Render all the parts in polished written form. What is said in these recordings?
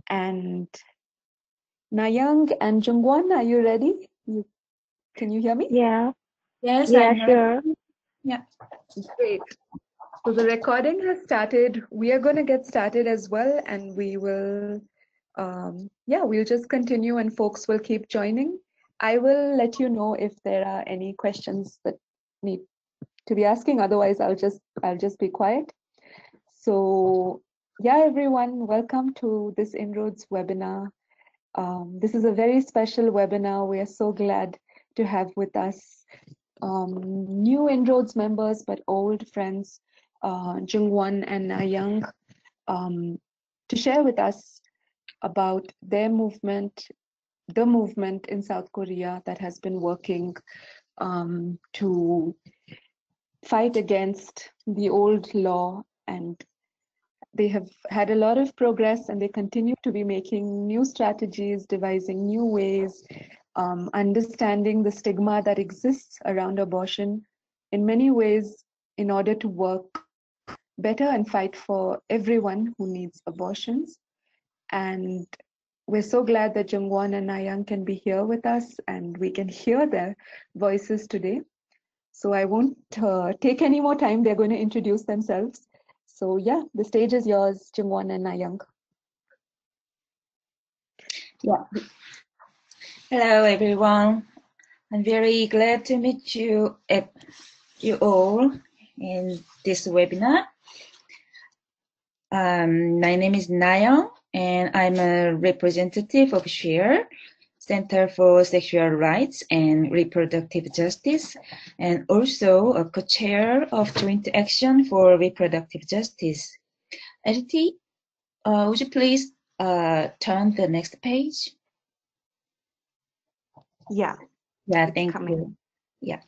And Nayang and Jungwon, are you ready? Can you hear me? Yeah. Yes, Yeah, I'm sure. ready. Yeah. Great. So the recording has started. We are going to get started as well, and we will, we'll just continue and folks will keep joining. I will let you know if there are any questions that need to be asking. Otherwise, I'll just be quiet. So yeah, everyone, welcome to this Inroads webinar. This is a very special webinar. We are so glad to have with us new Inroads members, but old friends, Jungwon and Nayang, to share with us about their movement, the movement in South Korea that has been working to fight against the old law, and they have had a lot of progress, and they continue to be making new strategies, devising new ways, understanding the stigma that exists around abortion in many ways in order to work better and fight for everyone who needs abortions. And we're so glad that Jungwon and Nayang can be here with us and we can hear their voices today. So I won't take any more time. They're going to introduce themselves. So yeah, the stage is yours, Jungwon and Nayang. Yeah. Hello, everyone. I'm very glad to meet you all in this webinar. My name is Nayang, and I'm a representative of SHARE, Center for Sexual Rights and Reproductive Justice, and also a co-chair of Joint Action for Reproductive Justice. Aditi, would you please turn the next page? Yeah. Yeah, thank you. Yeah,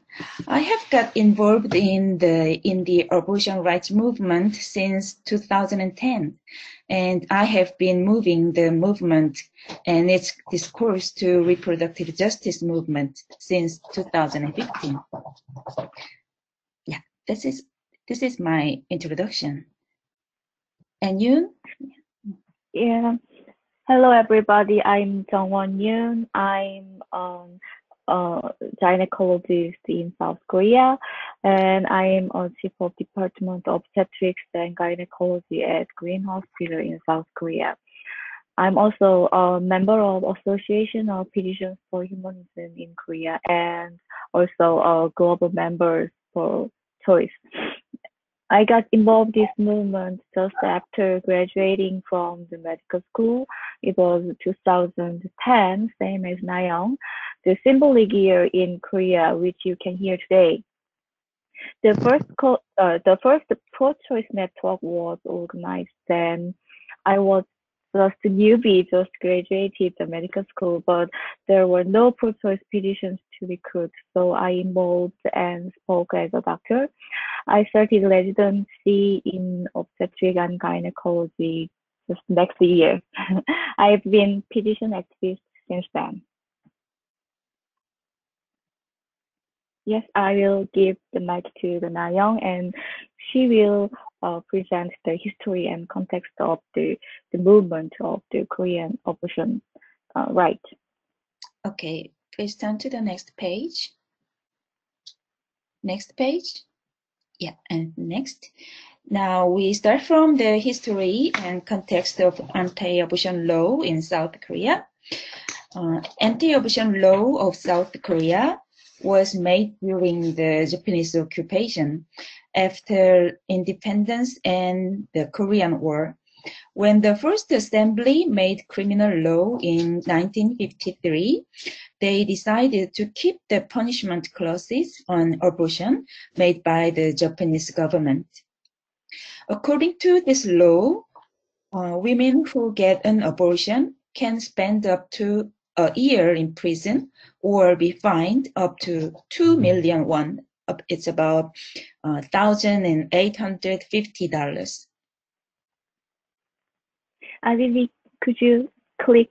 I have got involved in the abortion rights movement since 2010, and I have been moving the movement and its discourse to reproductive justice movement since 2015. Yeah, this is my introduction. And you? Yeah. Hello, everybody. I'm Jungwon Yoon. I'm a gynecologist in South Korea, and I am a chief of Department of Obstetrics and Gynecology at Green Hospital in South Korea. I'm also a member of Association of Physicians for Humanism in Korea, and also a global member for Choice. I got involved in this movement just after graduating from the medical school. It was 2010, same as Nayang, the symbolic year in Korea, which you can hear today. The first pro-choice network was organized then. I was just a newbie, just graduated the medical school, but there were no pro-choice petitions to recruit, so I involved and spoke as a doctor. I started residency in obstetric and gynecology just next year. I've been petition activist since then. Yes, I will give the mic to the Nayang, and she will present the history and context of the movement of the Korean abortion right. Okay, please turn to the next page. Next page. Yeah, and next. Now we start from the history and context of anti-abortion law in South Korea. Anti-abortion law of South Korea was made during the Japanese occupation after independence and the Korean War. When the first assembly made criminal law in 1953, they decided to keep the punishment clauses on abortion made by the Japanese government. According to this law, women who get an abortion can spend up to a year in prison or be fined up to 2 million won. It's about $1,850. Vivi, could you click?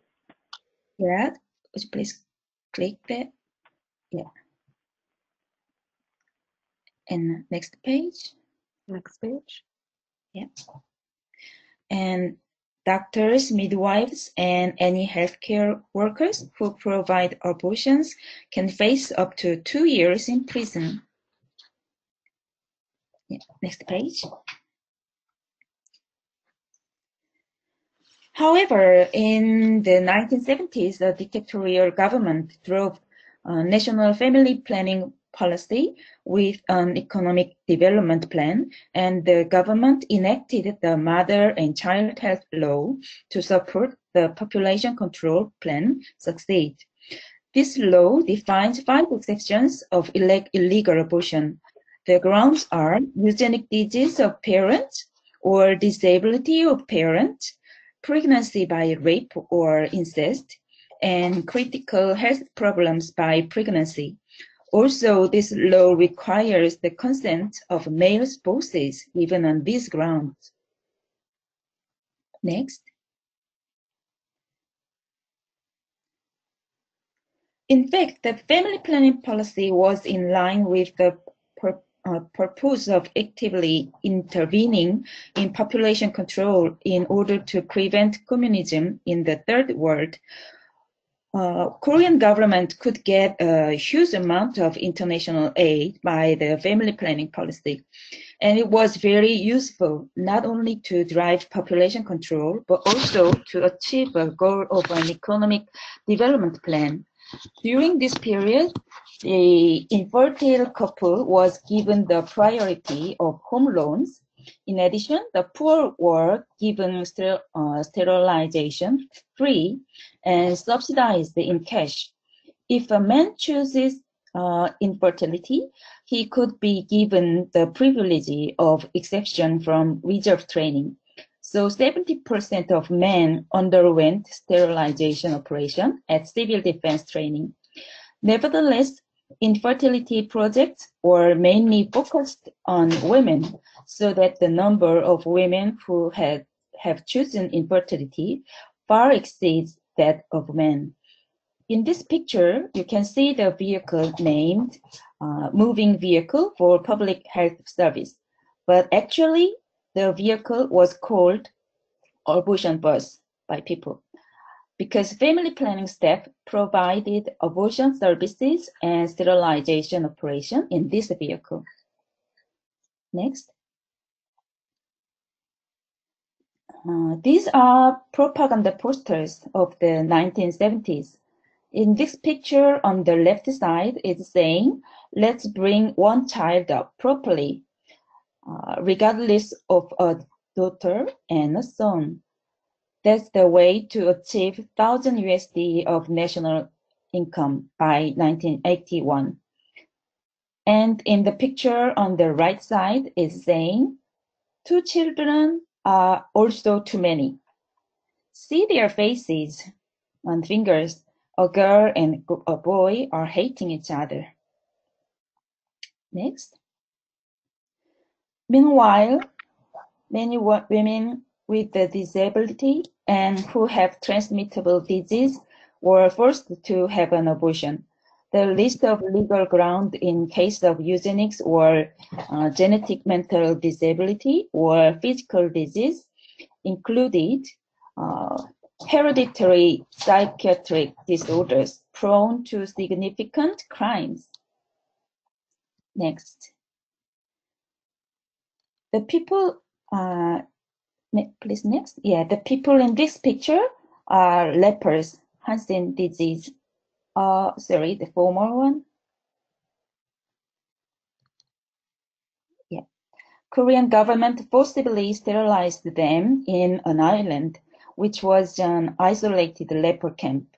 Yeah, would you please click that? Yeah. And next page. Next page. Yeah. And Doctors, midwives, and any healthcare workers who provide abortions can face up to 2 years in prison. Yeah, next page. However, in the 1970s, the dictatorial government drove national family planning policy with an economic development plan, and the government enacted the Mother and Child Health Law to support the population control plan succeed. This law defines 5 exceptions of illegal abortion. The grounds are eugenic disease of parents or disability of parents, pregnancy by rape or incest, and critical health problems by pregnancy. Also, this law requires the consent of male spouses, even on these grounds. Next. In fact, the family planning policy was in line with the purpose of actively intervening in population control in order to prevent communism in the Third World. Korean government could get a huge amount of international aid by the family planning policy. And it was very useful, not only to drive population control, but also to achieve a goal of an economic development plan. During this period, the infertile couple was given the priority of home loans. In addition, the poor were given sterilization free and subsidized in cash. If a man chooses infertility, he could be given the privilege of exception from reserve training. So 70% of men underwent sterilization operation at civil defense training. Nevertheless, infertility projects were mainly focused on women, so that the number of women who have chosen infertility far exceeds that of men. In this picture, you can see the vehicle named Moving Vehicle for Public Health Service, but actually the vehicle was called abortion bus by people because family planning staff provided abortion services and sterilization operation in this vehicle. Next. These are propaganda posters of the 1970s. In this picture on the left side, it's saying, let's bring one child up properly, regardless of a daughter and a son. That's the way to achieve 1,000 USD of national income by 1981. And in the picture on the right side is saying, 2 children are also too many. See their faces and fingers. A girl and a boy are hating each other. Next. Meanwhile, many women with a disability and who have transmittable disease were forced to have an abortion. The list of legal grounds in case of eugenics or genetic mental disability or physical disease included hereditary psychiatric disorders prone to significant crimes. Next. The people, please next. Yeah, the people in this picture are lepers, Hansen disease. Sorry, the former one. Yeah. Korean government forcibly sterilized them in an island, which was an isolated leper camp.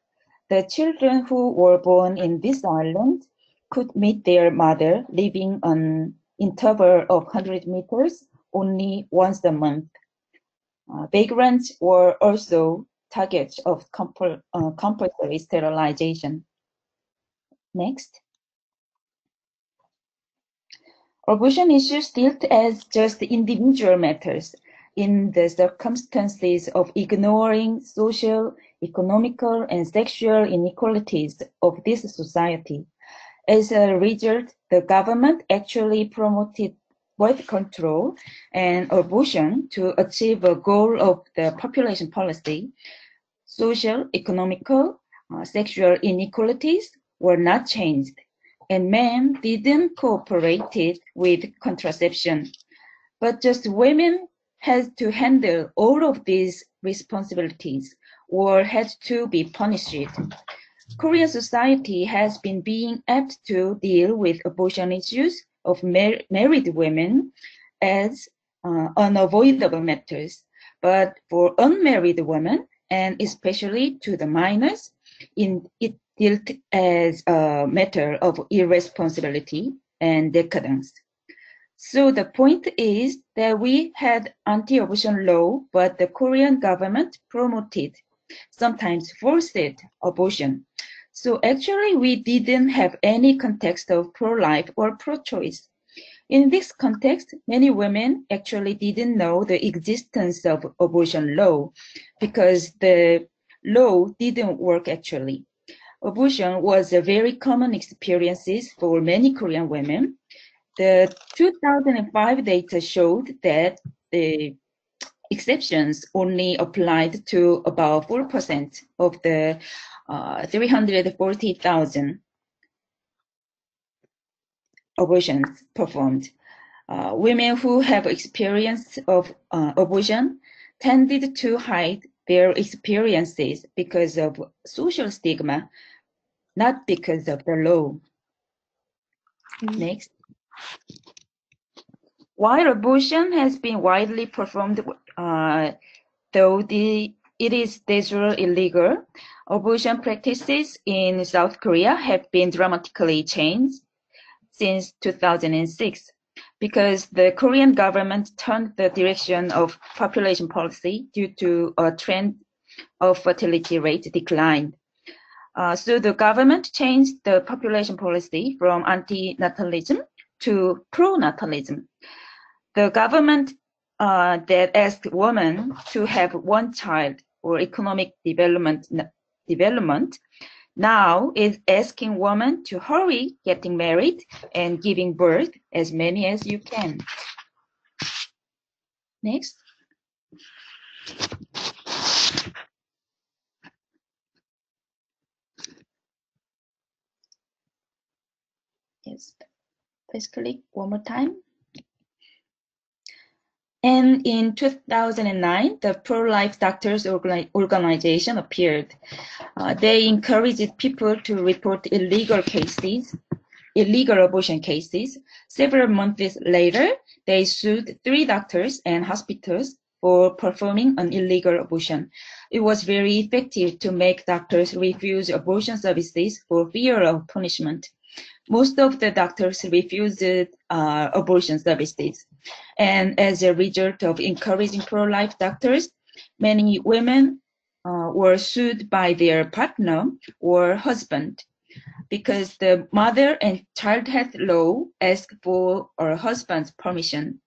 The children who were born in this island could meet their mother living an interval of 100 meters only once a month. Vagrants were also targets of compulsory sterilization. Next. Abortion issues dealt as just individual matters in the circumstances of ignoring social, economical, and sexual inequalities of this society. As a result, the government actually promoted birth control and abortion to achieve a goal of the population policy, social, economical, sexual inequalities were not changed, and men didn't cooperate with contraception. But just women had to handle all of these responsibilities or had to be punished. Korean society has been being apt to deal with abortion issues of married women as unavoidable matters. But for unmarried women, and especially to the minors, it dealt as a matter of irresponsibility and decadence. So the point is that we had anti-abortion law, but the Korean government promoted, sometimes forced abortion. So actually we didn't have any context of pro-life or pro-choice. In this context, many women actually didn't know the existence of abortion law because the law didn't work actually. Abortion was a very common experience for many Korean women. The 2005 data showed that the exceptions only applied to about 4% of the 340,000 abortions performed. Women who have experience of abortion tended to hide their experiences because of social stigma, not because of the law. Next. While abortion has been widely performed, though it is de jure illegal, abortion practices in South Korea have been dramatically changed since 2006 because the Korean government turned the direction of population policy due to a trend of fertility rate decline. So the government changed the population policy from anti-natalism to pro-natalism. The government that asked women to have one child or economic development now is asking women to hurry getting married and giving birth as many as you can. Next. Yes, please click one more time. And in 2009, the pro-life doctors organization appeared. They encouraged people to report illegal abortion cases. Several months later, they sued 3 doctors and hospitals for performing an illegal abortion. It was very effective to make doctors refuse abortion services for fear of punishment. Most of the doctors refused abortion services. And as a result of encouraging pro-life doctors, many women were sued by their partner or husband because the mother and child health law asked for her husband's permission.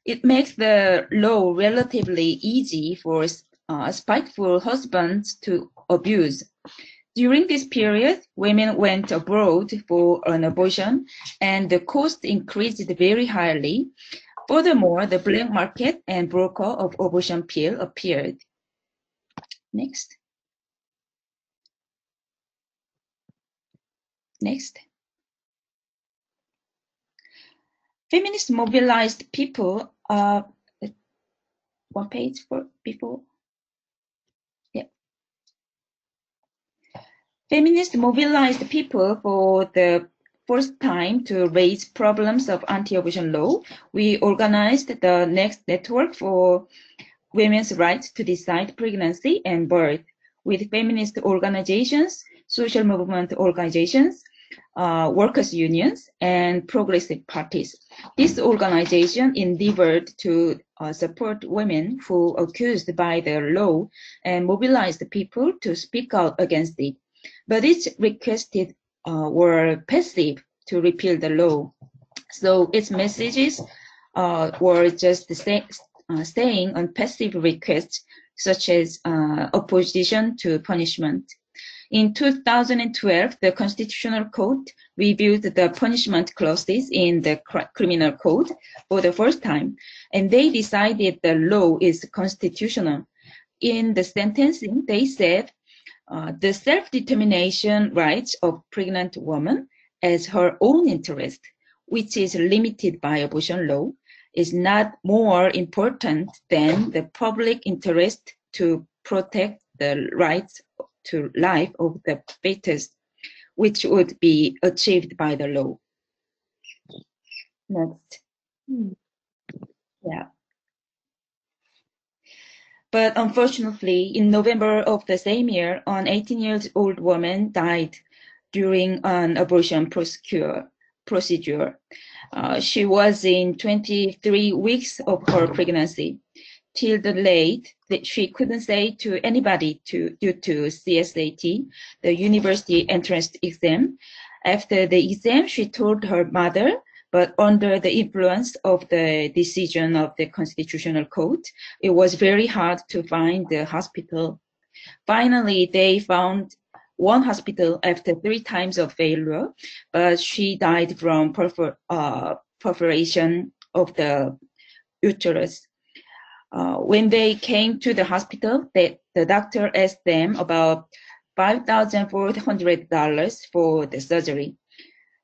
It makes the law relatively easy for spiteful husbands to abuse. During this period, women went abroad for an abortion and the cost increased very highly. Furthermore, the black market and broker of abortion pill appeared. Next. Next. Feminists mobilized people, one page before. Yeah. Feminists mobilized people for the first time to raise problems of anti-abortion law. We organized the Next Network for Women's Rights to Decide Pregnancy and Birth with feminist organizations, social movement organizations, workers' unions, and progressive parties. This organization endeavored to support women who accused by the law and mobilized people to speak out against it. But its requests were passive to repeal the law. So its messages were just staying on passive requests, such as opposition to punishment. In 2012, the Constitutional Court reviewed the punishment clauses in the criminal code for the first time, and they decided the law is constitutional. In the sentencing, they said the self-determination rights of pregnant woman as her own interest, which is limited by abortion law, is not more important than the public interest to protect the rights to life of the fetus, which would be achieved by the law. Next. Yeah. But unfortunately, in November of the same year, an 18-year-old woman died during an abortion procedure. She was in 23 weeks of her pregnancy. Till the late, she couldn't say to anybody due to CSAT, the university entrance exam. After the exam, she told her mother, but under the influence of the decision of the Constitutional Court, it was very hard to find the hospital. Finally, they found one hospital after 3 times of failure, but she died from perforation of the uterus. When they came to the hospital, the doctor asked them about $5,400 for the surgery.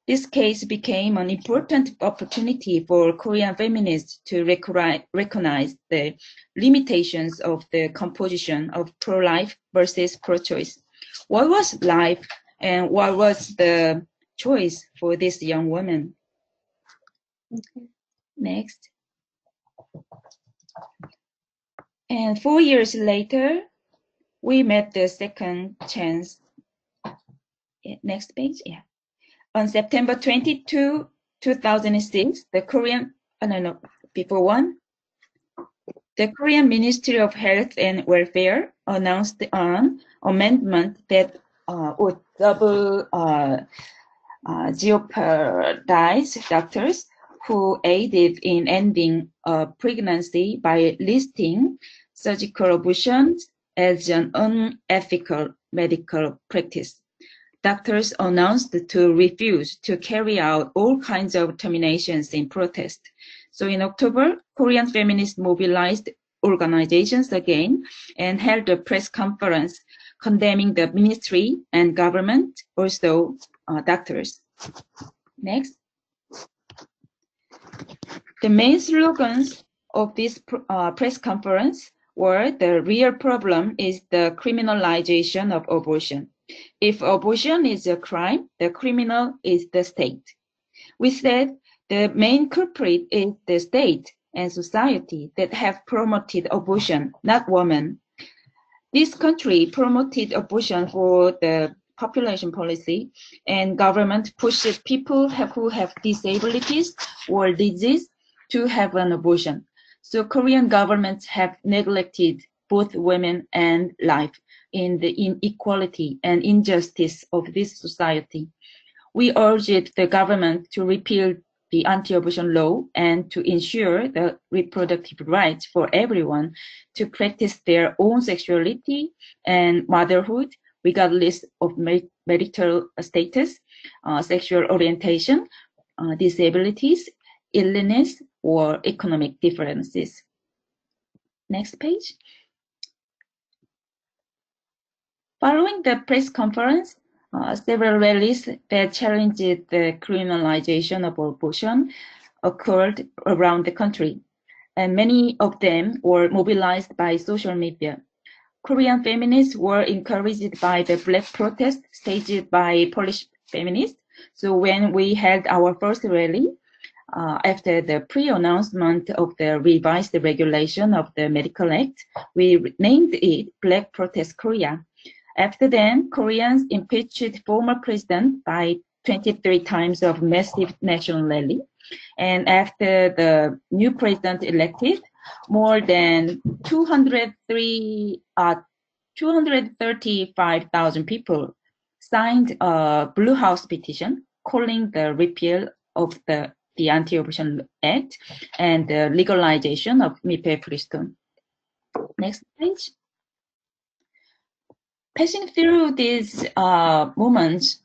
This case became an important opportunity for Korean feminists to recognize the limitations of the composition of pro-life versus pro-choice. What was life and what was the choice for this young woman? Okay. Next. And 4 years later, we met the second chance. Next page, yeah. On September 22, 2006, the Korean Ministry of Health and Welfare announced an amendment that would double jeopardize doctors who aided in ending a pregnancy by listing surgical abortions as an unethical medical practice. Doctors announced to refuse to carry out all kinds of terminations in protest. So in October, Korean feminists mobilized organizations again and held a press conference condemning the ministry and government, also doctors. Next. The main slogans of this press conference were the real problem is the criminalization of abortion. If abortion is a crime, the criminal is the state. We said the main culprit is the state and society that have promoted abortion, not women. This country promoted abortion for the population policy, and government pushes people who have disabilities or disease to have an abortion. So Korean governments have neglected both women and life in the inequality and injustice of this society. We urged the government to repeal the anti-abortion law and to ensure the reproductive rights for everyone to practice their own sexuality and motherhood, regardless of marital status, sexual orientation, disabilities, illness, or economic differences. Next page. Following the press conference, several rallies that challenged the criminalization of abortion occurred around the country, and many of them were mobilized by social media. Korean feminists were encouraged by the black protest staged by Polish feminists. So when we held our first rally, after the pre-announcement of the revised regulation of the Medical Act, we named it Black Protest Korea. After then, Koreans impeached former president by 23 times of massive national rally. And after the new president elected, more than 235,000 people signed a Blue House petition calling the repeal of the Anti-Abortion Act and the legalization of mifepristone. Next page. Passing through these moments,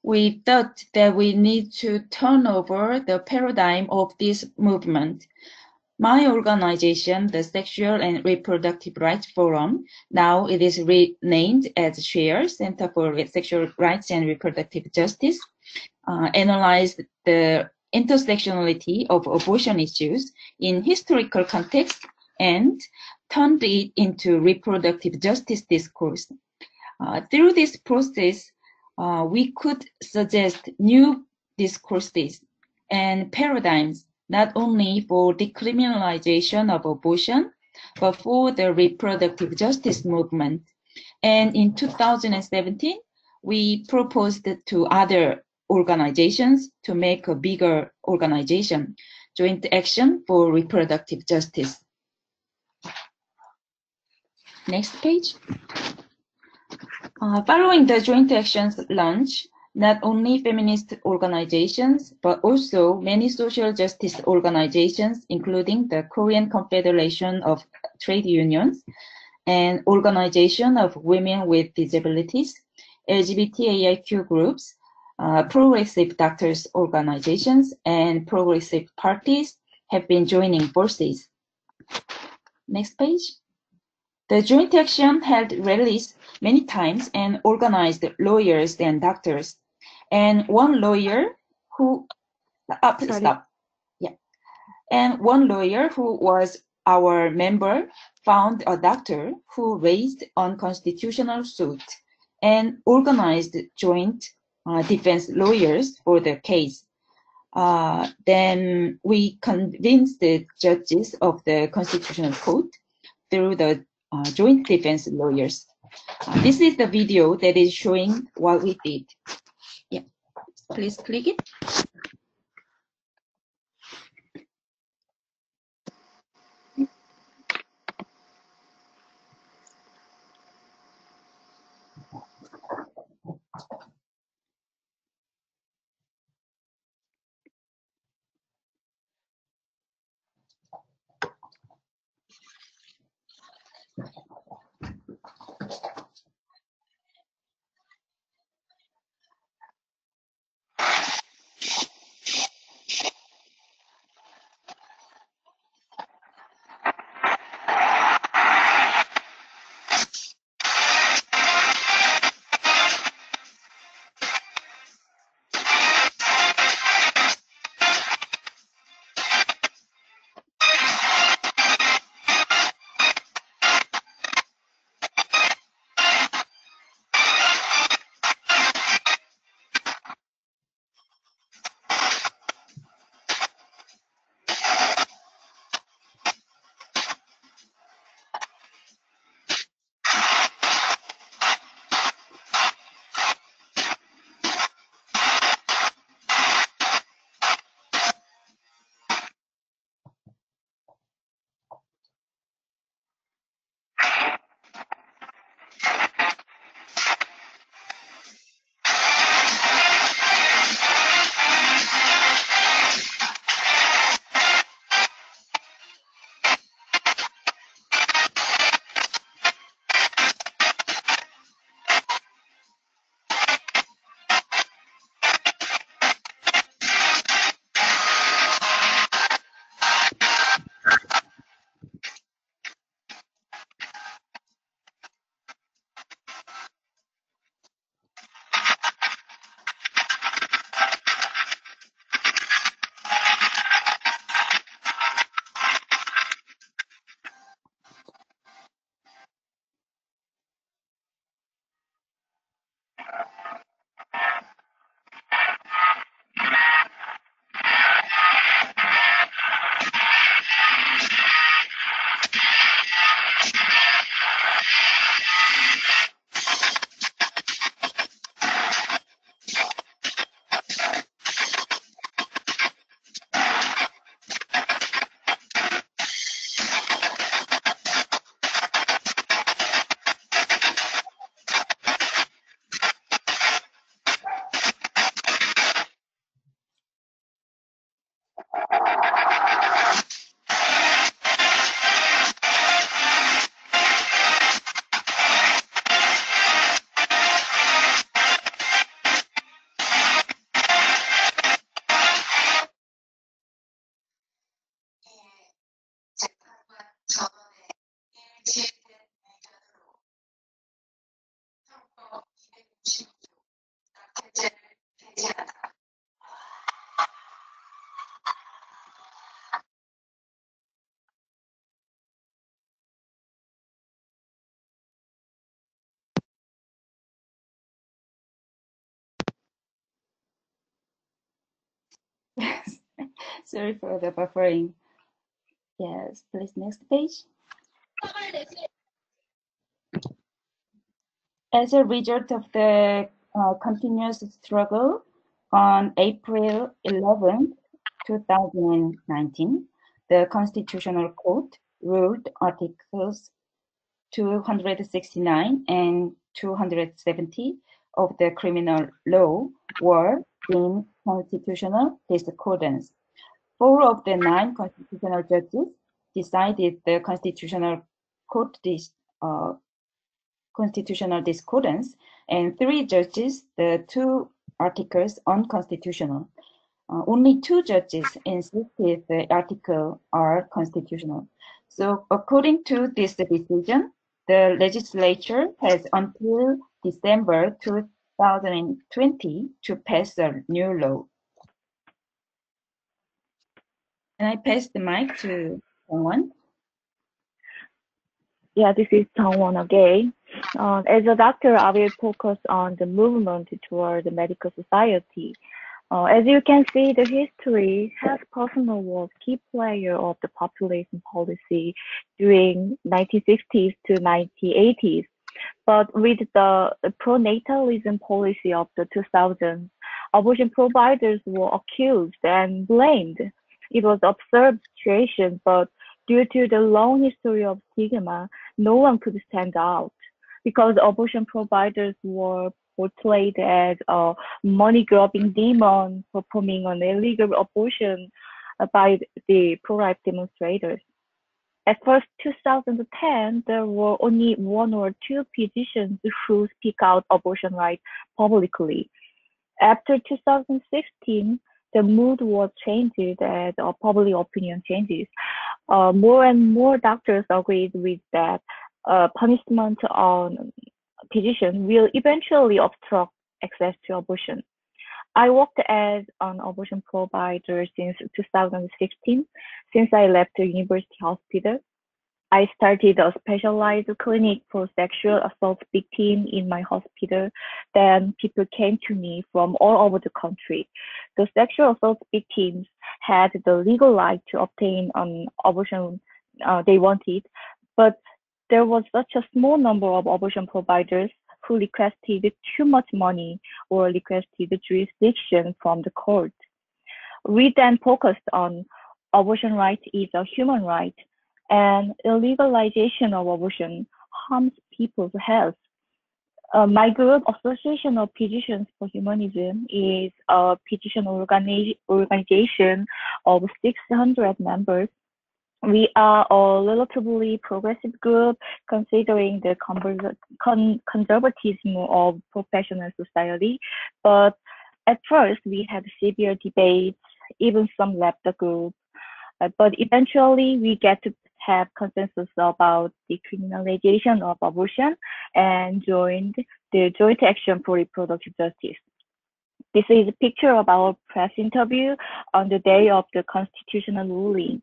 we thought that we need to turn over the paradigm of this movement. My organization, the Sexual and Reproductive Rights Forum, now it is renamed as SHARE, Center for Sexual Rights and Reproductive Justice, analyzed the intersectionality of abortion issues in historical context and turned it into reproductive justice discourse. Through this process, we could suggest new discourses and paradigms not only for decriminalization of abortion, but for the reproductive justice movement. And in 2017, we proposed to other organizations to make a bigger organization, Joint Action for Reproductive Justice. Next page. Following the Joint Action's launch, not only feminist organizations, but also many social justice organizations, including the Korean Confederation of Trade Unions and Organization of Women with Disabilities, LGBTIQ groups, progressive doctors organizations, and progressive parties have been joining forces. Next page. The Joint Action held rallies many times and organized lawyers and doctors. And one lawyer who one lawyer who was our member found a doctor who raised unconstitutional suit and organized joint defense lawyers for the case. Then we convinced the judges of the Constitutional Court through the joint defense lawyers. This is the video that is showing what we did. Yeah, please click it. Yes. Sorry for the buffering. Yes, please next page. As a result of the continuous struggle, on April 11th, 2019, the Constitutional Court ruled Articles 269 and 270 of the criminal law were in constitutional discordance. 4 of the 9 constitutional judges decided the constitutional discordance, and 3 judges the 2 articles unconstitutional. Only 2 judges insisted the article are constitutional. So according to this decision, the legislature has until December 2020 to pass a new law. And I pass the mic to someone. Yeah, this is Jung again. As a doctor, I will focus on the movement toward the medical society. As you can see, the history has personal was key player of the population policy during 1960s to 1980s. But with the pronatalism policy of the 2000s, abortion providers were accused and blamed. It was an absurd situation, but due to the long history of stigma, no one could stand out because abortion providers were portrayed as a money-grubbing demon performing an illegal abortion by the pro-life demonstrators. At first, 2010, there were only 1 or 2 physicians who speak out abortion rights publicly. After 2016, the mood was changed as public opinion changes. More and more doctors agreed with that punishment on physicians will eventually obstruct access to abortion. I worked as an abortion provider since 2016, since I left the university hospital. I started a specialized clinic for sexual assault victims in my hospital. Then people came to me from all over the country. The sexual assault victims had the legal right to obtain an abortion they wanted, but there was such a small number of abortion providers who requested too much money or requested jurisdiction from the court. We then focused on abortion right is a human right, and illegalization of abortion harms people's health. My group, Association of Physicians for Humanism, is a physician organization of 600 members. We are a relatively progressive group considering the conservatism of professional society, but at first we had severe debates, even some left the group, but eventually we get to have consensus about the criminalization of abortion and joined the Joint Action for Reproductive Justice. This is a picture of our press interview on the day of the constitutional ruling.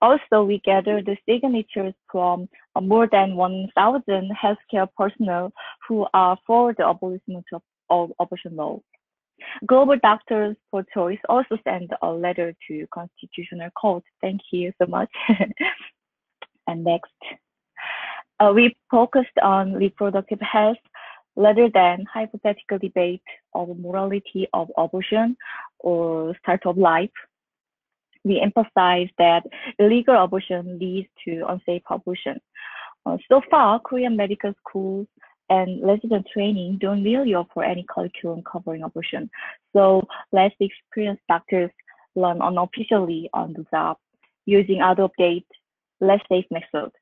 Also, we gathered the signatures from more than 1,000 healthcare personnel who are for the abolishment of abortion law. Global Doctors for Choice also sent a letter to Constitutional Court. Thank you so much. And next, we focused on reproductive health rather than hypothetical debate of morality of abortion or start of life. We emphasize that illegal abortion leads to unsafe abortion. So far, Korean medical schools and resident training don't really offer any curriculum covering abortion. So less experienced doctors learn unofficially on the job using out-of-date, less safe methods.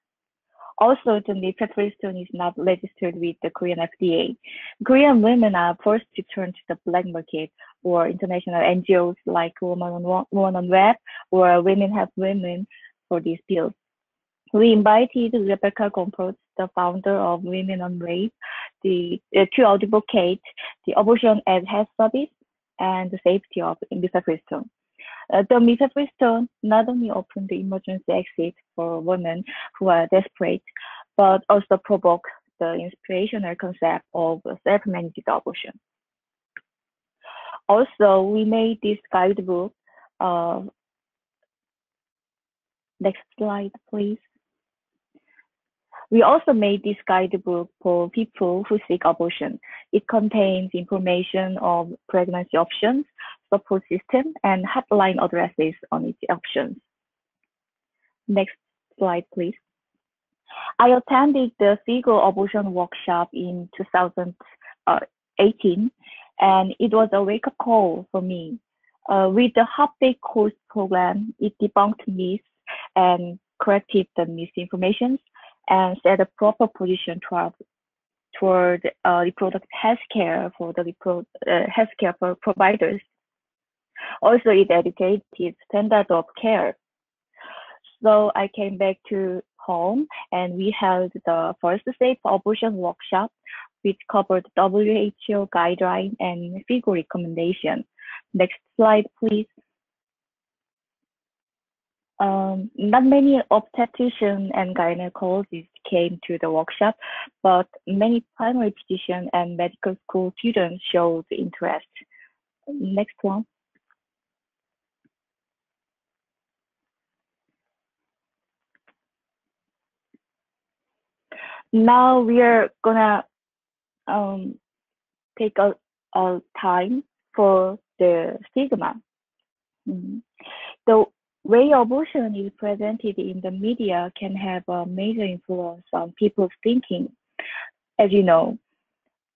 Also, the mifepristone is not registered with the Korean FDA. Korean women are forced to turn to the black market or international NGOs like Women on Web or Women Help Women for these pills. We invited Rebecca Gompertz, the founder of Women on Rape, to advocate the abortion as health service and the safety of mifepristone. The mifepristone not only opened the emergency exit for women who are desperate, but also provoked the inspirational concept of self-managed abortion. Also, we made this guidebook. Next slide, please. We also made this guidebook for people who seek abortion. It contains information of pregnancy options, support system, and hotline addresses on its options. Next slide, please. I attended the Figo abortion workshop in 2018, and it was a wake-up call for me. With the half-day course program, it debunked myths and corrected the misinformation and set a proper position toward reproductive health care for the healthcare for providers. Also, it educated standard of care. So I came back to home and we held the first safe abortion workshop, which covered WHO guideline and FIGO recommendation. Next slide, please. Not many obstetricians and gynecologists came to the workshop, but many primary physician and medical school students showed interest. Next one. Now we are gonna take a time for the stigma. The way abortion is presented in the media can have a major influence on people's thinking. As you know,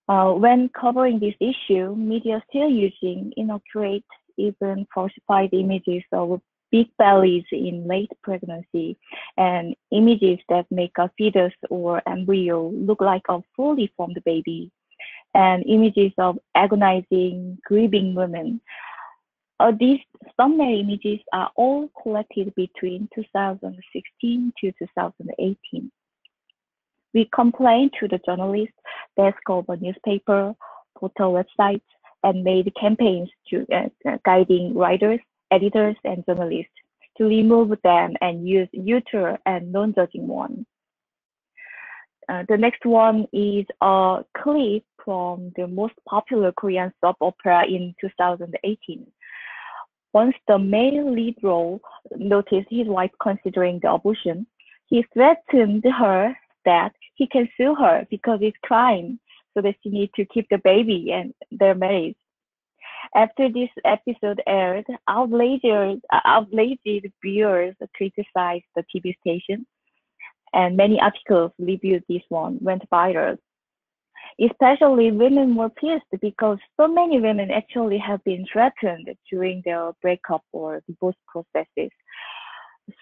when covering this issue, media still using inaccurate, even falsified images of big bellies in late pregnancy and images that make a fetus or embryo look like a fully formed baby, and images of agonizing, grieving women. These thumbnail images are all collected between 2016 to 2018. We complained to the journalists, desk of a newspaper, portal websites, and made campaigns to guiding writers, editors, and journalists to remove them and use neutral and non-judging one. The next one is a clip from the most popular Korean soap opera in 2018. Once the male lead role noticed his wife considering the abortion, he threatened her that he can sue her because it's crime, so that she needs to keep the baby and their marriage. After this episode aired, outraged viewers criticized the TV station, and many articles reviewed this one went viral. Especially women were pissed because so many women actually have been threatened during their breakup or divorce processes.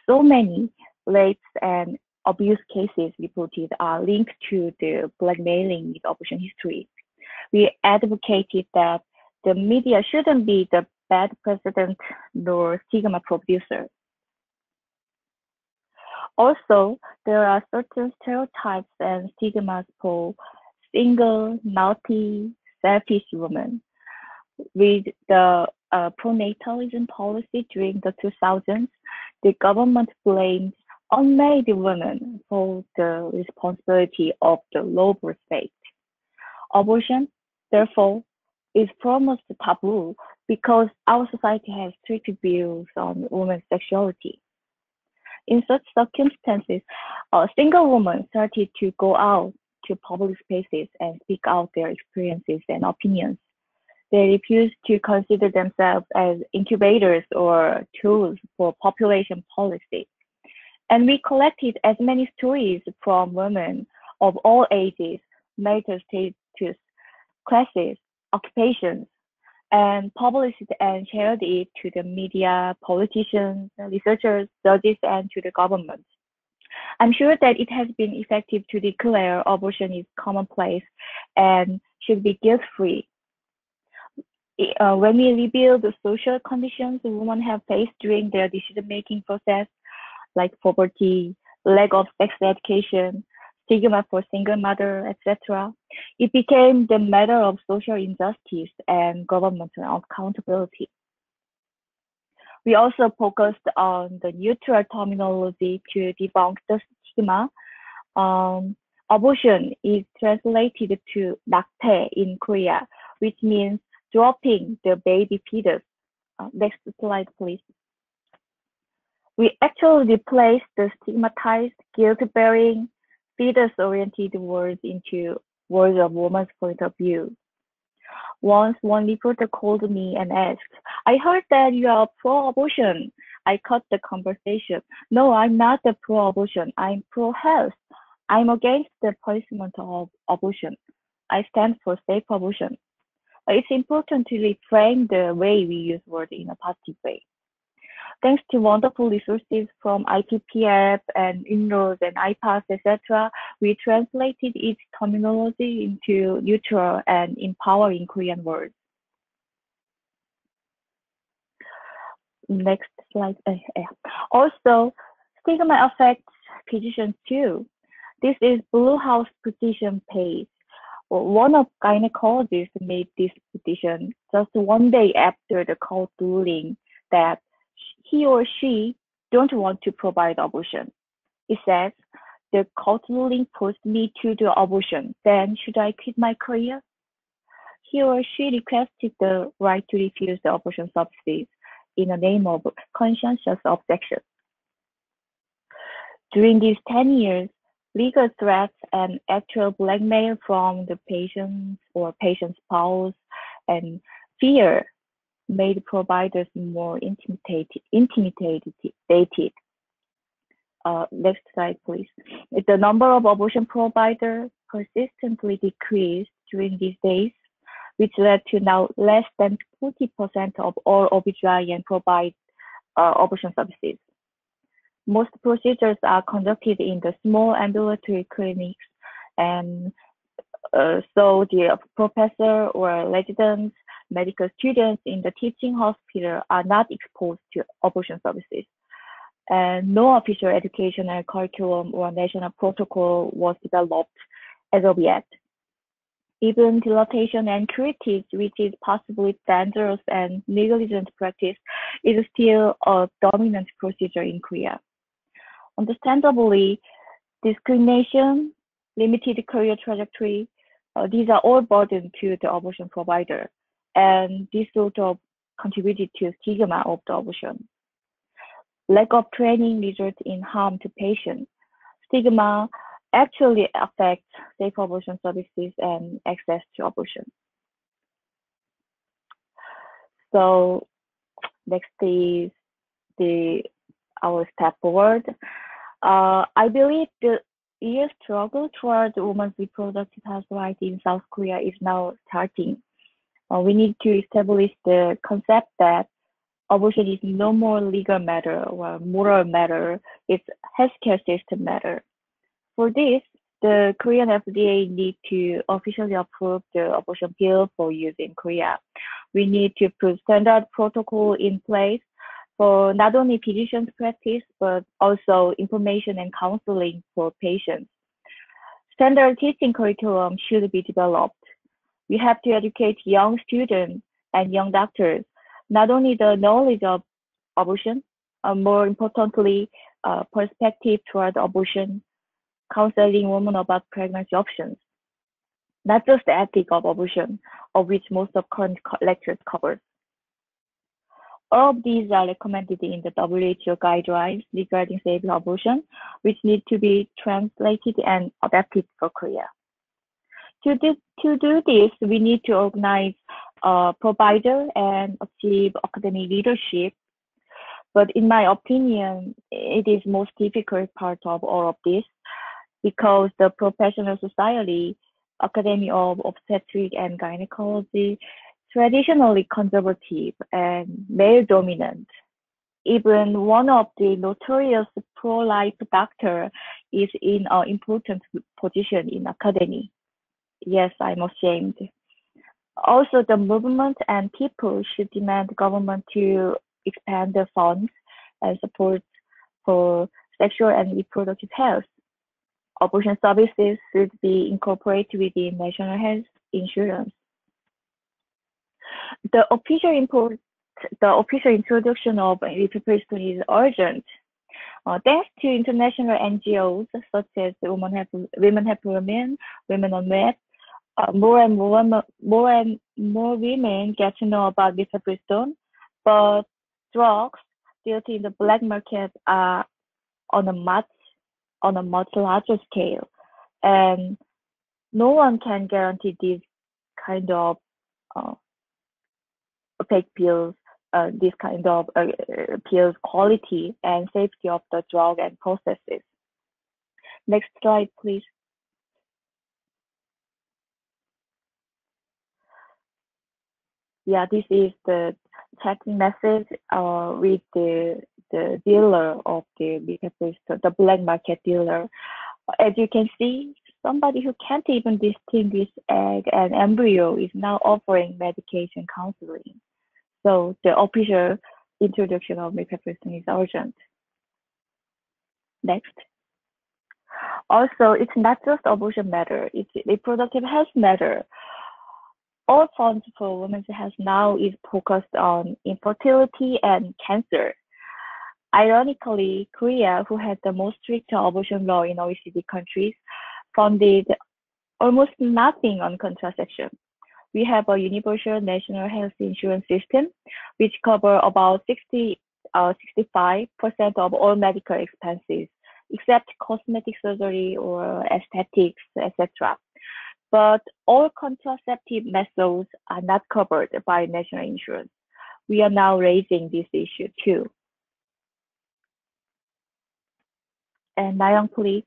So many rapes and abuse cases reported are linked to the blackmailing with abortion history. We advocated that the media shouldn't be the bad president nor stigma producer. Also, there are certain stereotypes and stigmas for single, naughty, selfish women. With the pronatalism policy during the 2000s, the government blamed unmarried women for the responsibility of the low birth rate. Abortion, therefore, is foremost taboo because our society has strict views on women's sexuality. In such circumstances, a single woman started to go out to public spaces and speak out their experiences and opinions. They refused to consider themselves as incubators or tools for population policy. And we collected as many stories from women of all ages, marital status, classes, occupations, and published and shared it to the media, politicians, researchers, judges, and to the government. I'm sure that it has been effective to declare abortion is commonplace and should be guilt-free. When we reveal the social conditions women have faced during their decision-making process, like poverty, lack of sex education, stigma for single mother, etc. It became the matter of social injustice and governmental accountability. We also focused on the neutral terminology to debunk the stigma. Abortion is translated to 낙태 in Korea, which means dropping the baby fetus. Next slide, please. We actually replaced the stigmatized, guilt-bearing, fetus-oriented words into words of woman's point of view. Once one reporter called me and asked, "I heard that you are pro-abortion." I cut the conversation. "No, I'm not a pro-abortion. I'm pro-health. I'm against the punishment of abortion. I stand for safe abortion." It's important to reframe the way we use words in a positive way. Thanks to wonderful resources from IPPF and inroads and iPass, etc., we translated its terminology into neutral and empowering Korean words. Next slide. Also, stigma affects physicians too. This is Blue House petition page. One of gynecologists made this petition just one day after the court ruling that he or she don't want to provide abortion. It says, "The court ruling forced me to do abortion. Then should I quit my career?" He or she requested the right to refuse the abortion services in the name of conscientious objection. During these 10 years, legal threats and actual blackmail from the patient or patient spouse and fear made providers more intimidated. Next slide, please. The number of abortion providers persistently decreased during these days, which led to now less than 40% of all OBGYN provide abortion services. Most procedures are conducted in the small ambulatory clinics, and so the professor or residents, medical students in the teaching hospital are not exposed to abortion services. And no official educational curriculum or national protocol was developed as of yet. Even dilatation and curettage, which is possibly dangerous and negligent practice, is still a dominant procedure in Korea. Understandably, discrimination, limited career trajectory, these are all burdens to the abortion provider, and this sort of contributed to stigma of the abortion. Lack of training results in harm to patients. Stigma actually affects safe abortion services and access to abortion. So next is our step forward. I believe the year's struggle towards women's reproductive health rights in South Korea is now starting. We need to establish the concept that abortion is no more legal matter or moral matter, it's healthcare system matter. For this, the Korean FDA need to officially approve the abortion pill for use in Korea. We need to put standard protocol in place for not only physicians' practice, but also information and counseling for patients. Standard teaching curriculum should be developed. We have to educate young students and young doctors, not only the knowledge of abortion, more importantly, perspective toward abortion, counseling women about pregnancy options, not just the ethic of abortion, of which most of current lectures covers. All of these are recommended in the WHO guidelines regarding safe abortion, which need to be translated and adapted for Korea. To do this, we need to organize provider and achieve academic leadership. But in my opinion, it is most difficult part of all of this because the professional society, Academy of Obstetrics and Gynecology, traditionally conservative and male dominant. Even one of the notorious pro-life doctor is in an important position in academy. Yes, I'm ashamed. Also, the movement and people should demand government to expand the funds and support for sexual and reproductive health. abortion services should be incorporated within national health insurance. The official introduction of mifepristone is urgent. Thanks to international NGOs such as Women Help Women, Women on Web, more and more women get to know about mifepristone, but drugs dealt in the black market are on a much larger scale, and no one can guarantee this kind of fake pills, this kind of pills quality and safety of the drug and processes. Next slide, please. Yeah, this is the checking message with the dealer of the mifepristone, the black market dealer. As you can see, somebody who can't even distinguish egg and embryo is now offering medication counseling. So the official introduction of mifepristone is urgent. Next. Also, it's not just abortion matter, it's reproductive health matter. All funds for women's health now is focused on infertility and cancer. Ironically, Korea, who had the most strict abortion law in OECD countries, funded almost nothing on contraception. We have a universal national health insurance system, which covers about 65% of all medical expenses, except cosmetic surgery or aesthetics, etc. But all contraceptive methods are not covered by national insurance. We are now raising this issue too. And Nayoung, please.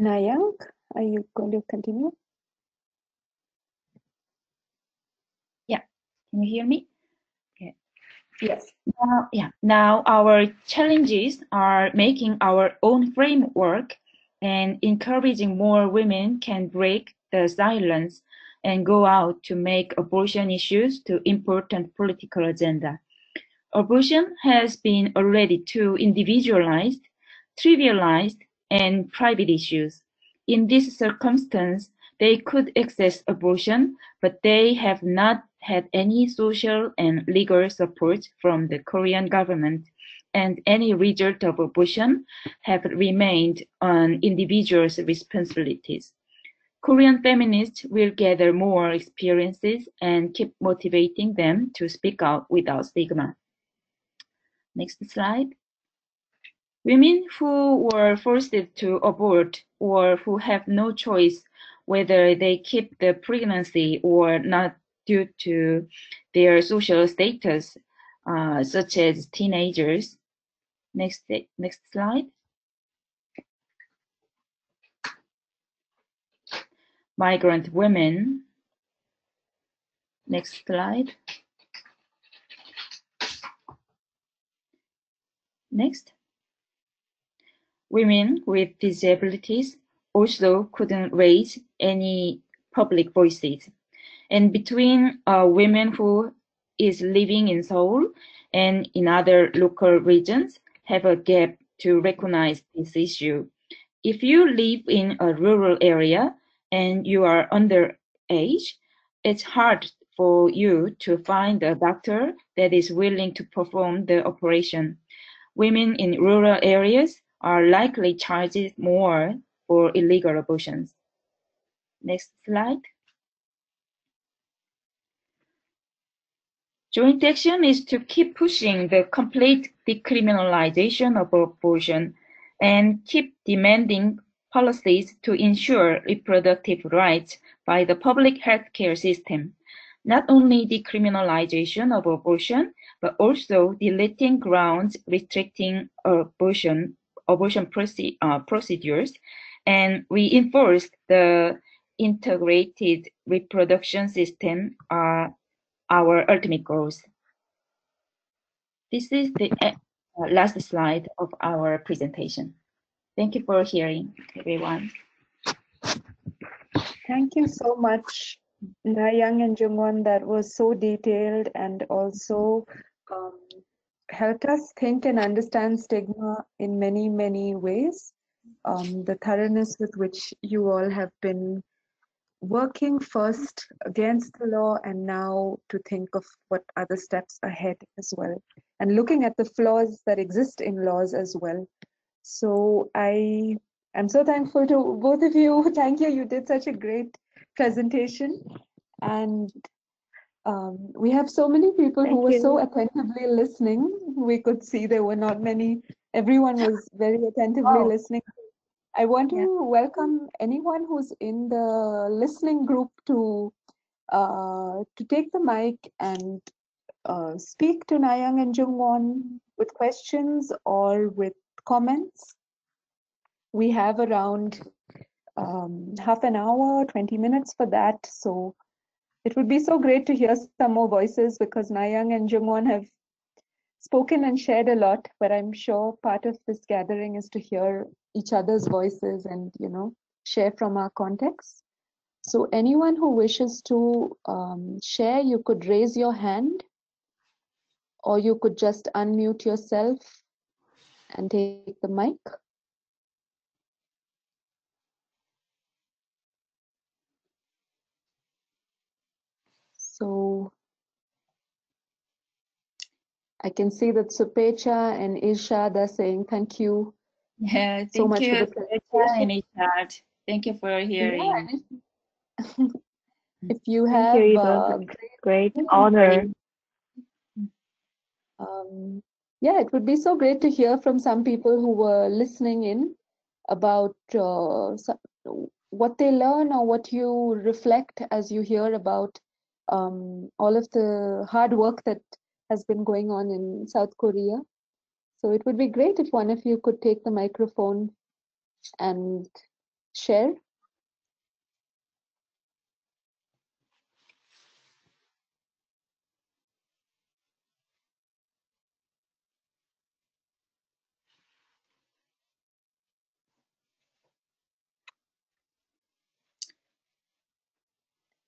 Nayoung, are you going to continue? Yeah, can you hear me? Okay. Yes. Now our challenges are making our own framework and encouraging more women can break the silence and go out to make abortion issues to important political agenda. Abortion has been already too individualized, trivialized, and private issues. In this circumstance, they could access abortion, but they have not had any social and legal support from the Korean government, and any result of abortion have remained on individuals' responsibilities. Korean feminists will gather more experiences and keep motivating them to speak out without stigma. Next slide. Women who were forced to abort or who have no choice whether they keep the pregnancy or not due to their social status, such as teenagers. Next slide. Migrant women. Next slide. Next. Women with disabilities also couldn't raise any public voices. And between women who is living in Seoul and in other local regions have a gap to recognize this issue. If you live in a rural area and you are underage, it's hard for you to find a doctor that is willing to perform the operation. Women in rural areas are likely charged more for illegal abortions. Next slide. Joint action is to keep pushing the complete decriminalization of abortion and keep demanding policies to ensure reproductive rights by the public healthcare system. Not only decriminalization of abortion, but also deleting grounds restricting abortion procedures, and reinforce the integrated reproduction system are our ultimate goals. This is the last slide of our presentation. Thank you for hearing, everyone. Thank you so much, Young and Jungwon. That was so detailed and also um, helped us think and understand stigma in many, many ways. The thoroughness with which you all have been working first against the law and now to think of what other steps ahead as well, and looking at the flaws that exist in laws as well. So I am so thankful to both of you. Thank you. You did such a great presentation. And we have so many people who Thank were so you. attentively listening. We could see there were not many. Everyone was very attentively Oh, listening. I want yeah. to welcome anyone who's in the listening group to take the mic and speak to Nayang and Jungwon with questions or with comments. We have around half an hour, 20 minutes for that. So it would be so great to hear some more voices because Nayang and Jungwon have spoken and shared a lot, but I'm sure part of this gathering is to hear each other's voices and, share from our context. So anyone who wishes to share, you could raise your hand or you could just unmute yourself and take the mic. So I can see that Supecha and Irshad are saying thank you Yeah, so thank much for you, the Surecha and presentation. Richard. Thank you for Yeah, hearing. if you Thank you. have It was a great Thank you for honor. yeah, it would be so great to hear from some people who were listening in about what they learn or what you reflect as you hear about all of the hard work that has been going on in South Korea. So it would be great if one of you could take the microphone and share.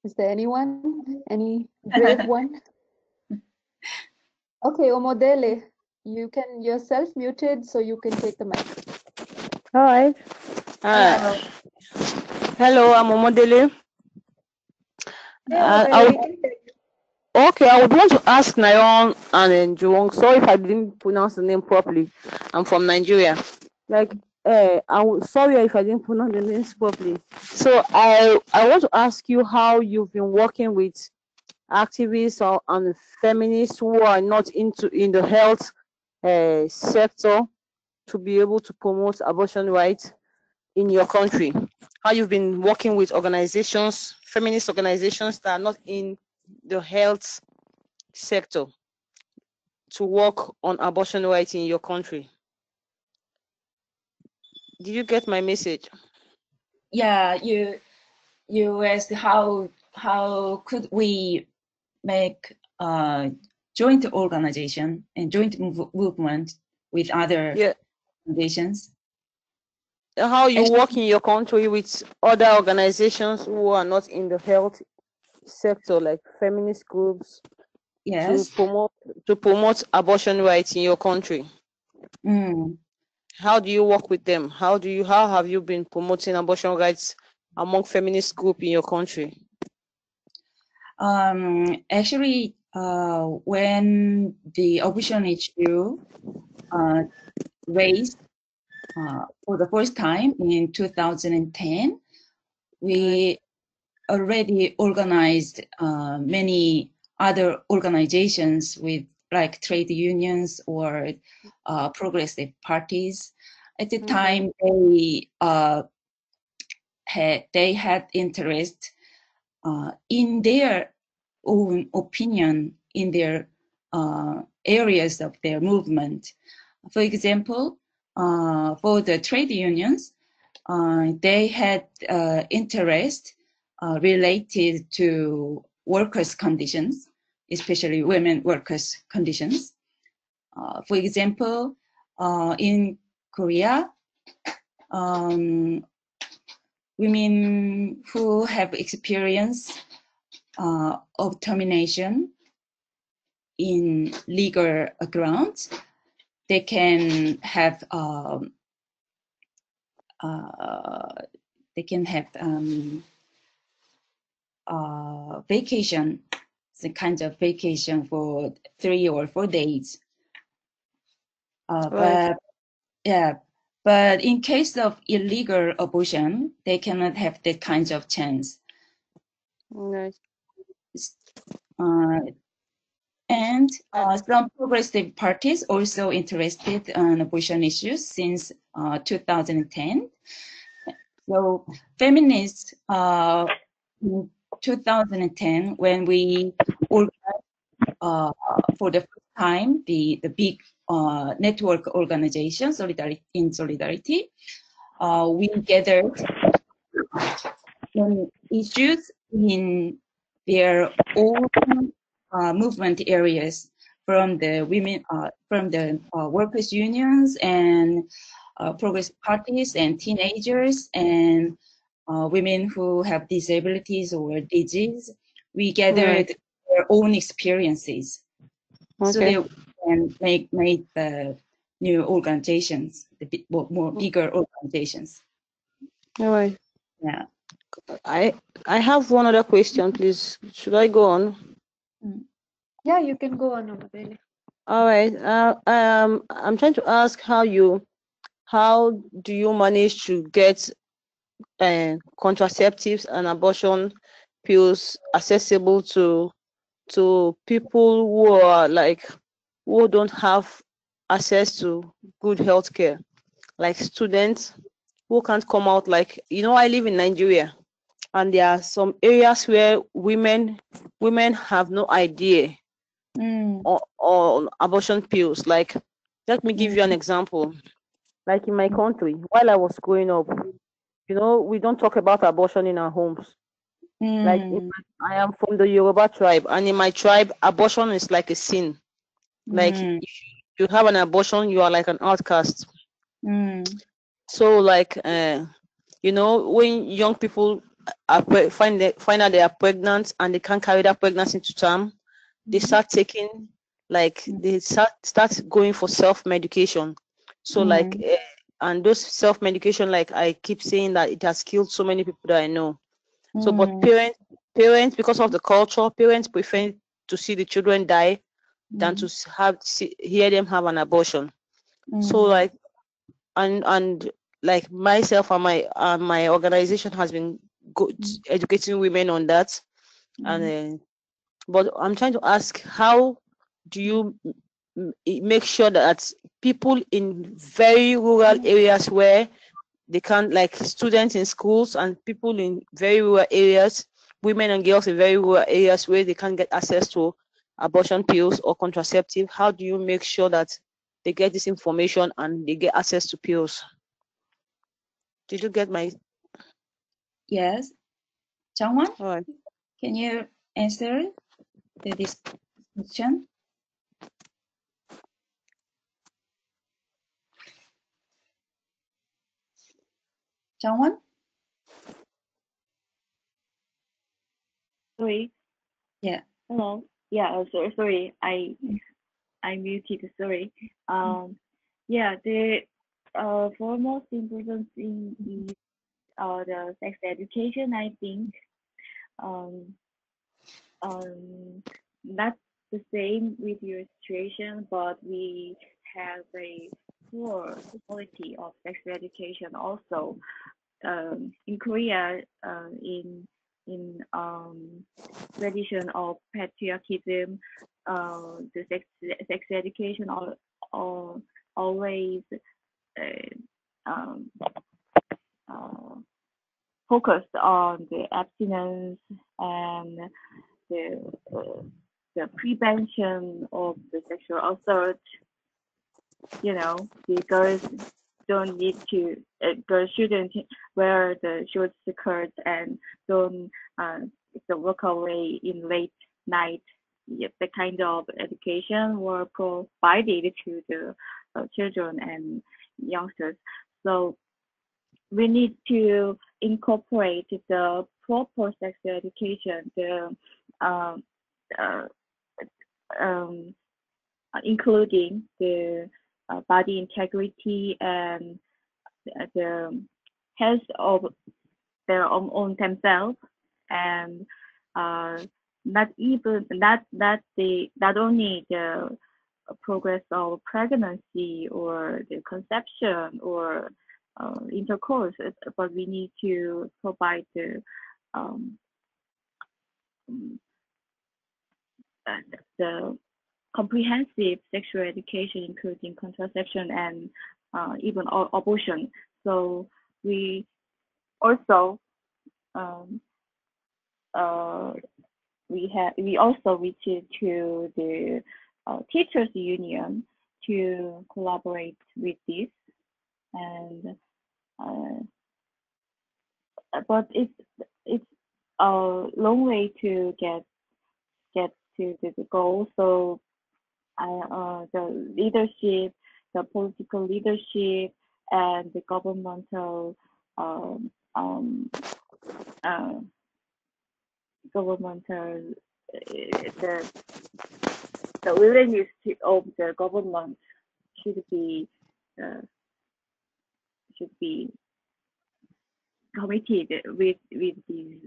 Is there anyone? Any brave one? Okay, Omodele, you're self-muted, so you can take the mic. All right. Hello. Hello, I'm Omodele. Hey, I Omodele, would, we can hear you. okay, I would want to ask Nayon and Jung. Sorry if I didn't pronounce the name properly. I'm from Nigeria. Like, sorry if I didn't pronounce the names properly. So I want to ask you how you've been working with activists and feminists who are not in the health sector to be able to promote abortion rights in your country, how you've been working with organizations, feminist organizations that are not in the health sector to work on abortion rights in your country. Did you get my message? Yeah, you asked how could we make a joint organization and joint movement with other Yeah. organizations. How you Actually, work in your country with other organizations who are not in the health sector, like feminist groups, to yes. promote abortion rights in your country. Mm. How do you work with them? How have you been promoting abortion rights among feminist group in your country? Actually, when the abortion issue raised for the first time in 2010, we already organized many other organizations with like trade unions or progressive parties. At the time, they had interest in their own opinion in their areas of their movement. For example, for the trade unions, they had interest related to workers' conditions, especially women workers' conditions. For example, in Korea, women who have experience of termination in legal grounds, they can have vacation, the kind of vacation for 3 or 4 days. Right. But yeah, but in case of illegal abortion, they cannot have that kind of chance. Right. And some progressive parties also interested in abortion issues since 2010. So feminists in 2010, when we organized for the first time the big network organization in solidarity, we gathered on issues in their own movement areas from the women, from the workers' unions and progressive parties and teenagers and women who have disabilities or disease. We gathered their own experiences so Okay. they can make the new organizations, the more bigger organizations. All right. Yeah. I have one other question, please. Should I go on? Yeah, you can go on, Amabele. All right. I'm trying to ask how do you manage to get contraceptives and abortion pills accessible to people who are who don't have access to good health care, like students who can't come out. Like, I live in Nigeria, and there are some areas where women have no idea on abortion pills. Like, let me give you an example. Like in my country, while I was growing up, we don't talk about abortion in our homes. Like, I am from the Yoruba tribe, and in my tribe, abortion is like a sin. Like, if you have an abortion, you are like an outcast. So, like, when young people find out they are pregnant and they can't carry that pregnancy to term, they start taking, they start going for self-medication. So, like, and those self-medication, like I keep saying, that it has killed so many people that I know. So, but parents, because of the culture, parents prefer to see the children die than to hear them have an abortion. So, like, and like myself and my organization has been educating women on that. And but I'm trying to ask, how do you make sure that people in very rural areas where they can't, like students in schools and people in very rural areas, women and girls in very rural areas where they can't get access to abortion pills or contraceptive, how do you make sure that they get this information and they get access to pills? Did you get my? Yes. Jungwon, All right. can you answer this question? Jungwon? Sorry. Yeah. Hello. Yeah. Sorry. I muted. Sorry. Yeah. The foremost importance in the sex education, I think, um, that's the same with your situation, but we have a poor quality of sex education also. In Korea, in tradition of patriarchism, the sex education always um, uh, focused on the abstinence and the the prevention of the sexual assault. The girls don't need to, girls shouldn't wear the short skirts and don't walk away in late night. Yet the kind of education were provided to the children and youngsters. So we need to incorporate the proper sexual education, the including the body integrity and the health of their own themselves, and not only the progress of pregnancy or the conception or intercourse, but we need to provide the comprehensive sexual education, including contraception and even abortion. So we also we also reached to the teachers union to collaborate with this, and but it's a long way to get to the goal. So the leadership, the political leadership, and the governmental the willingness of the government should be committed with these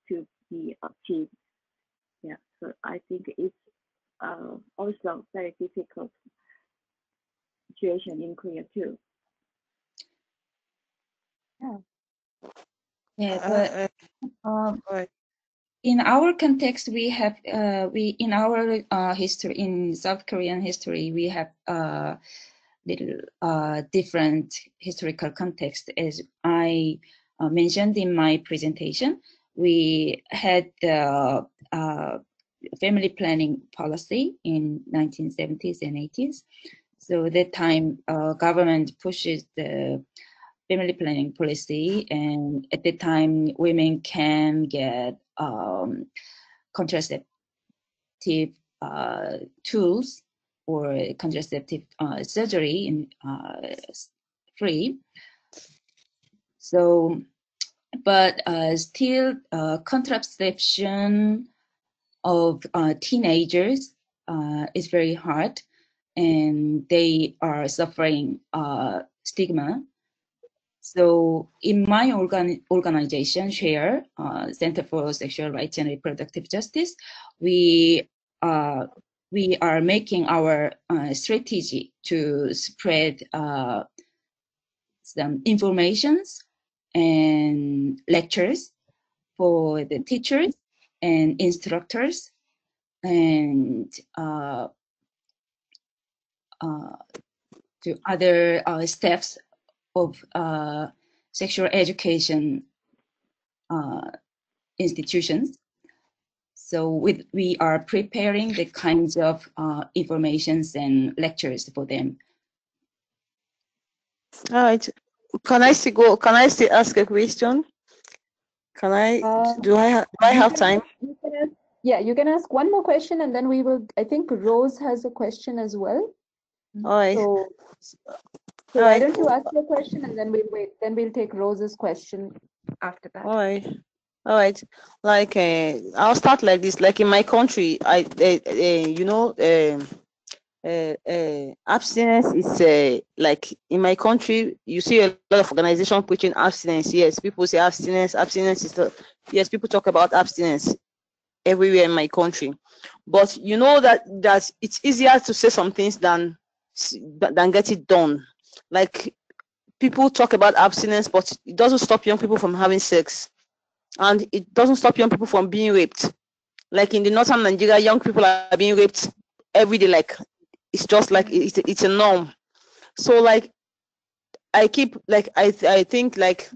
to be achieved. Yeah, so I think it's also very difficult situation in Korea too. Yeah, but in our context, we have in our history, in South Korean history, we have little different historical context. As I mentioned in my presentation, we had the family planning policy in 1970s and 80s. So at that time, government pushes the family planning policy, and at the time, women can get contraceptive tools or contraceptive surgery in free. So, but still, contraception of teenagers is very hard, and they are suffering stigma. So in my organization, SHARE, Center for Sexual Rights and Reproductive Justice, we are making our strategy to spread some informations and lectures for the teachers and instructors and to other staffs of sexual education institutions. So we are preparing the kinds of informations and lectures for them. All right. Can I still ask a question? Can I? Do I have time? You can ask one more question, and then we will. I think Rose has a question as well. All right. So why don't you ask your question, and then we'll wait. Then we'll take Rose's question after that. All right. Like I'll start like this. Like in my country, abstinence is like in my country, you see a lot of organizations preaching abstinence. Yes, people say abstinence is yes, people talk about abstinence everywhere in my country, but you know that it's easier to say some things than get it done. Like people talk about abstinence, but it doesn't stop young people from having sex, and it doesn't stop young people from being raped. Like in the northern Nigeria, young people are being raped every day. Like it's just like it's a norm. So like I keep like I think like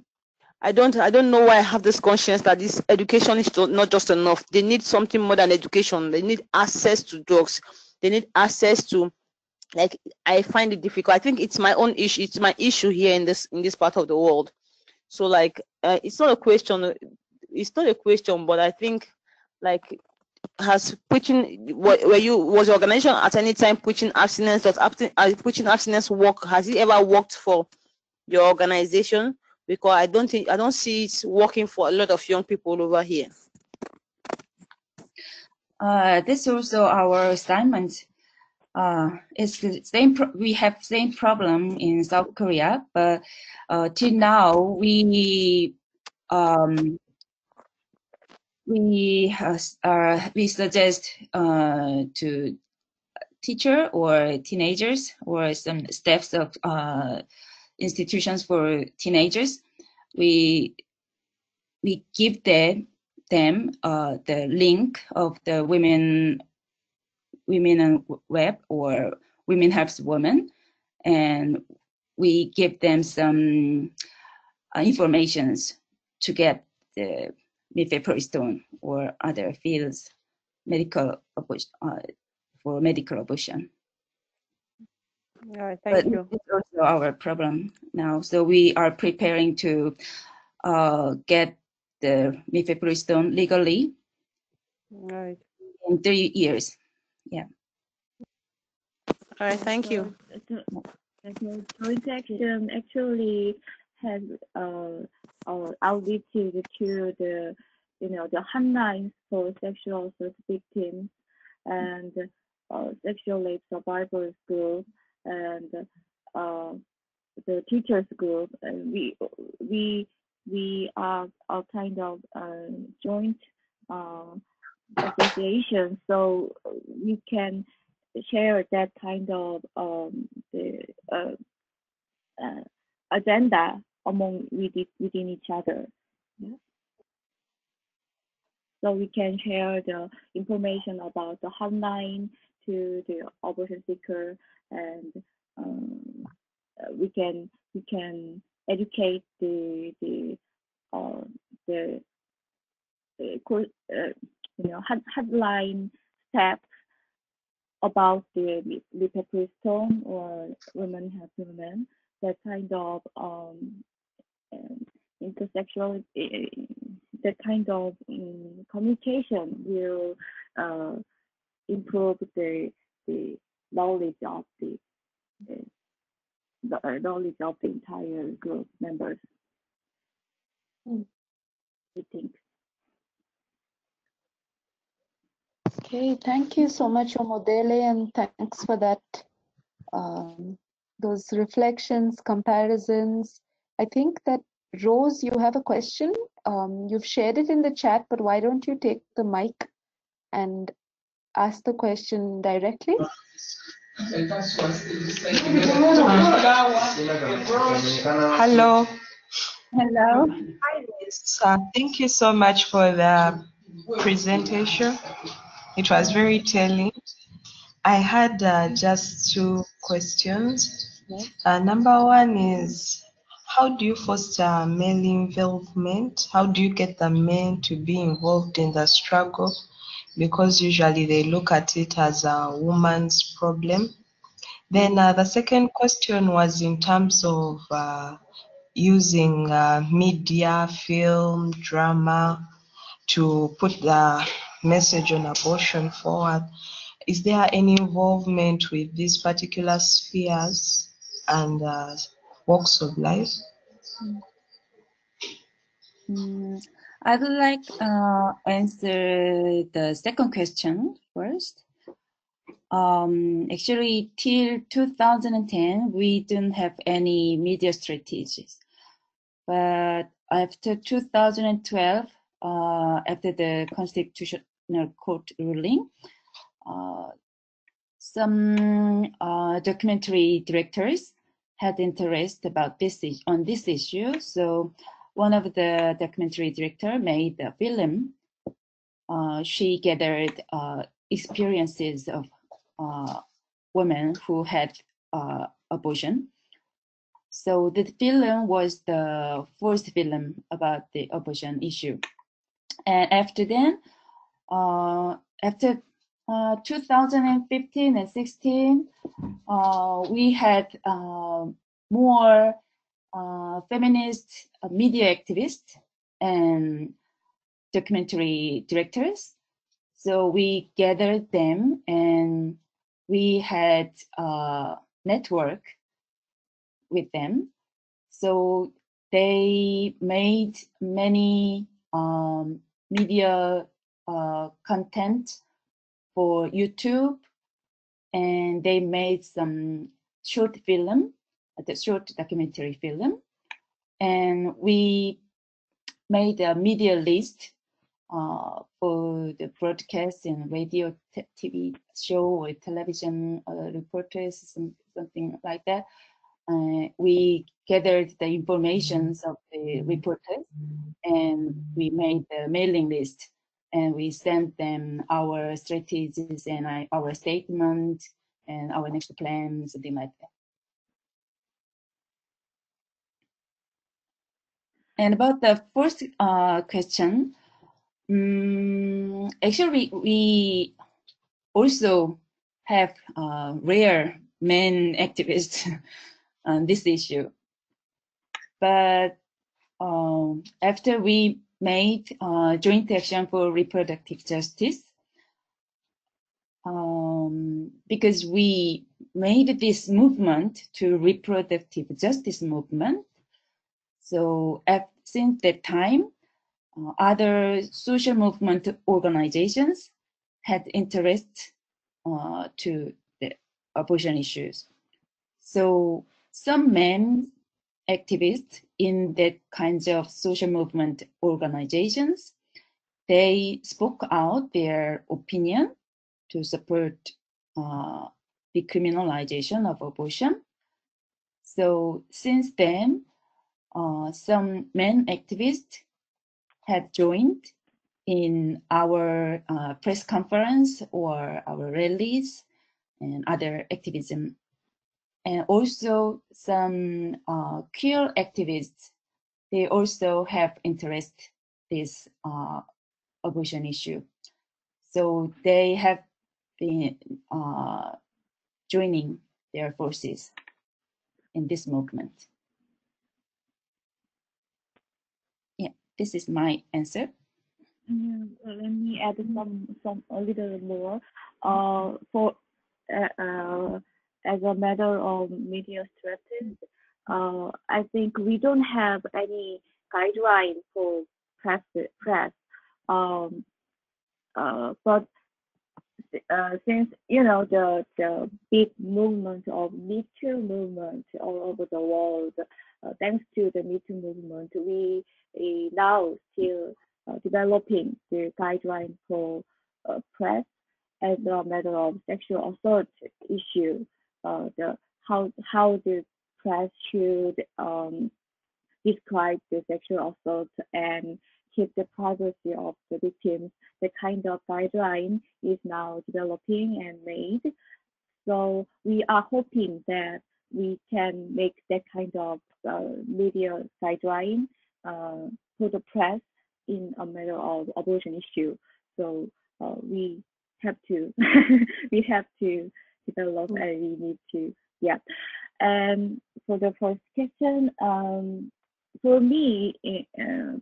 I don't know why I have this conscience that this education is not just enough. They need something more than education. They need access to drugs. They need access to, like, I find it difficult. I think it's my own issue. It's my issue here in this part of the world. So like it's not a question. It's not a question, but I think like has preaching was your organization at any time preaching abstinence? Does preaching abstinence work? Has it ever worked for your organization? because I don't see it working for a lot of young people over here. This is also our assignment. It's the same. We have same problem in South Korea, but till now we suggest to teacher or teenagers or some staffs of institutions for teenagers. We give them the link of the women and web or women helps women, and we give them some informations to get the mifepristone or other fields medical for medical abortion. All right, thank you. It's also our problem now. So we are preparing to get the mifepristone legally All right. in 3 years. Yeah. All right, thank you. The joint action actually has outreached to the the hotlines for sexual assault victims and sexual rape survivors group and the teachers group. And we are kind of joint association, so we can share that kind of the agenda within each other. Yeah. So we can share the information about the hotline to the abortion seeker, and we can educate the hotline staff about the mifepristone or women help women, that kind of intersexual, that kind of communication will improve the knowledge of the knowledge of the entire group members. I think. Okay, thank you so much, Omodele, and thanks for that. Those reflections, comparisons. I think that Rose, you have a question. You've shared it in the chat, but why don't you take the mic and ask the question directly? Hello. Hello. Hi, Liz. Thank you so much for the presentation. It was very telling. I had just 2 questions. Number one is, how do you foster male involvement? How do you get the men to be involved in the struggle? Because usually they look at it as a woman's problem. Then the second question was in terms of using media, film, drama to put the message on abortion forward. Is there any involvement with these particular spheres and walks of life? I would like answer the second question first. Actually, till 2010, we didn't have any media strategies. But after 2012, after the Constitutional Court ruling, some documentary directors had interest about on this issue. So one of the documentary director made a film. She gathered experiences of women who had abortion. So the film was the first film about the abortion issue. And after then, after 2015 and 16, we had more feminist media activists and documentary directors. So we gathered them and we had a network with them. So they made many media content for YouTube, and they made some short film, the short documentary film, and we made a media list for the broadcast and radio, TV show or television reporters, something like that. We gathered the informations of the reporters, and we made the mailing list, and we sent them our strategies and our statement and our next plan, something like that. And about the first question, actually, we also have rare men activists on this issue. But after we made joint action for reproductive justice, because we made this movement to reproductive justice movement, so since that time, other social movement organizations had interest to the abortion issues. So some men activists in that kinds of social movement organizations, they spoke out their opinion to support decriminalization of abortion. So since then, some men activists had joined in our press conference or our rallies and other activism. And also some queer activists, they also have interest this abortion issue. So they have been joining their forces in this movement. Yeah, this is my answer. Let me add some a little more. As a matter of media strategy, I think we don't have any guideline for press. But since the big movement of Me Too movement all over the world, thanks to the Me Too movement, we now still developing the guideline for press as a matter of sexual assault issue. How the press should describe the sexual assault and keep the privacy of the victims. The kind of guideline is now developing and made. So we are hoping that we can make that kind of media guideline for the press in a matter of abortion issue. So we have to we have to develop and we need to, yeah. And for the first question, for me,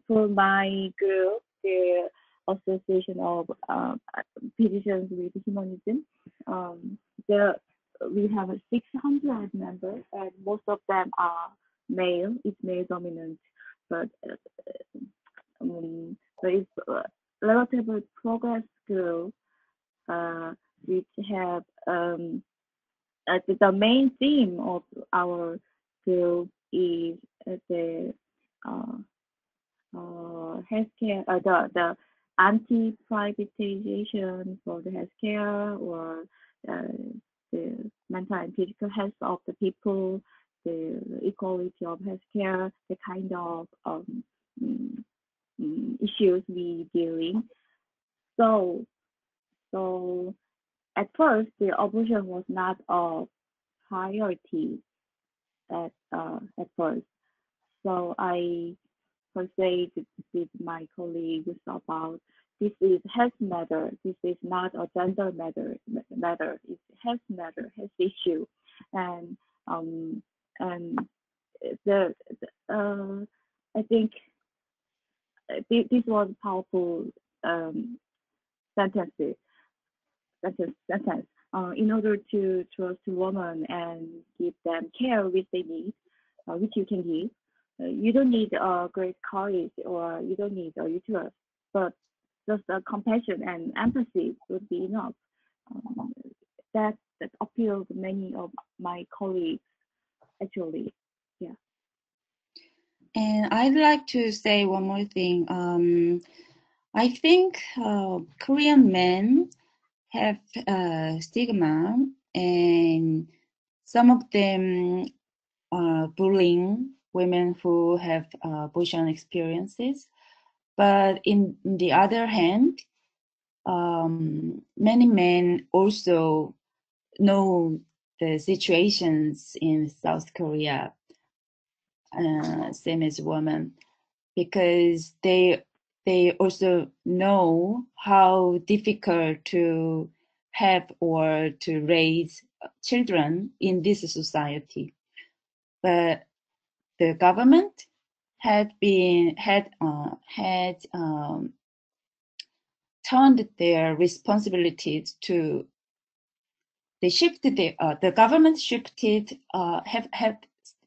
for my group, the Association of Physicians with Humanism, we have 600 members, and most of them are male. It's male dominant, but there is relatively progress group, which have the main theme of our group is the healthcare, the anti-privatization for the healthcare, or the mental and physical health of the people, the equality of healthcare, the kind of issues we dealing. So at first, the abortion was not a priority at first. So I persuaded with my colleagues about this is health matter. This is not a gender matter. It's health matter, health issue, and I think this was powerful sentence. In order to trust women and give them care which they need, which you can give, you don't need a great college or you don't need a uterus, but just compassion and empathy would be enough. Um, that appealed to many of my colleagues actually. Yeah. And I'd like to say one more thing. I think Korean men have stigma, and some of them are bullying women who have abortion experiences. But in the other hand, many men also know the situations in South Korea, same as women, because they also know how difficult to have or to raise children in this society. But the government had turned their responsibilities to the government shifted have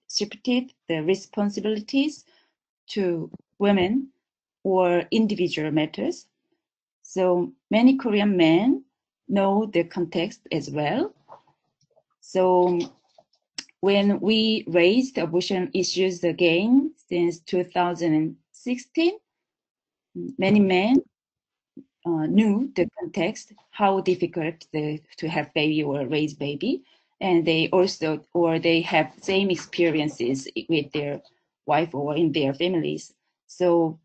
shifted the responsibilities to women or individual matters. So many Korean men know the context as well. So when we raised abortion issues again since 2016, many men knew the context, how difficult to have baby or raise baby, and they have same experiences with their wife or in their families. So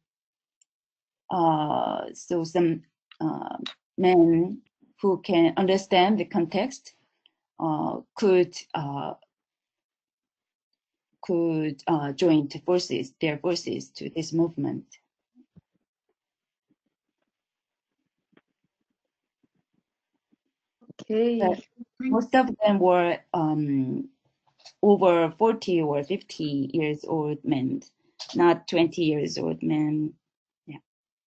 some men who can understand the context could join their forces to this movement. Okay. But most of them were over 40 or 50 years old men, not 20 years old men. Yeah.